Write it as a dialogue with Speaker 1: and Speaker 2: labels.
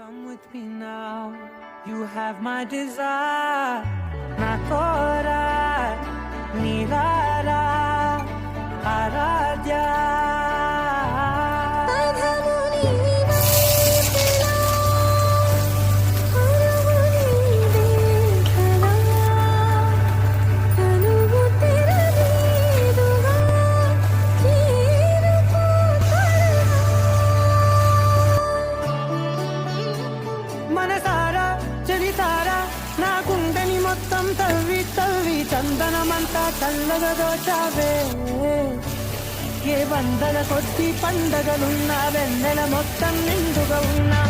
Speaker 1: Come with me now, you have my desire. Na tora, nirara, aradya. మనసారా చలితారా నా గుండెని మొత్తం తవ్వి తవ్వి చందనమంతా చల్లగా దోచావే ఏ వందల కొద్ది పండగలున్నా వెన్నెల మొత్తం నిండుగా ఉన్నా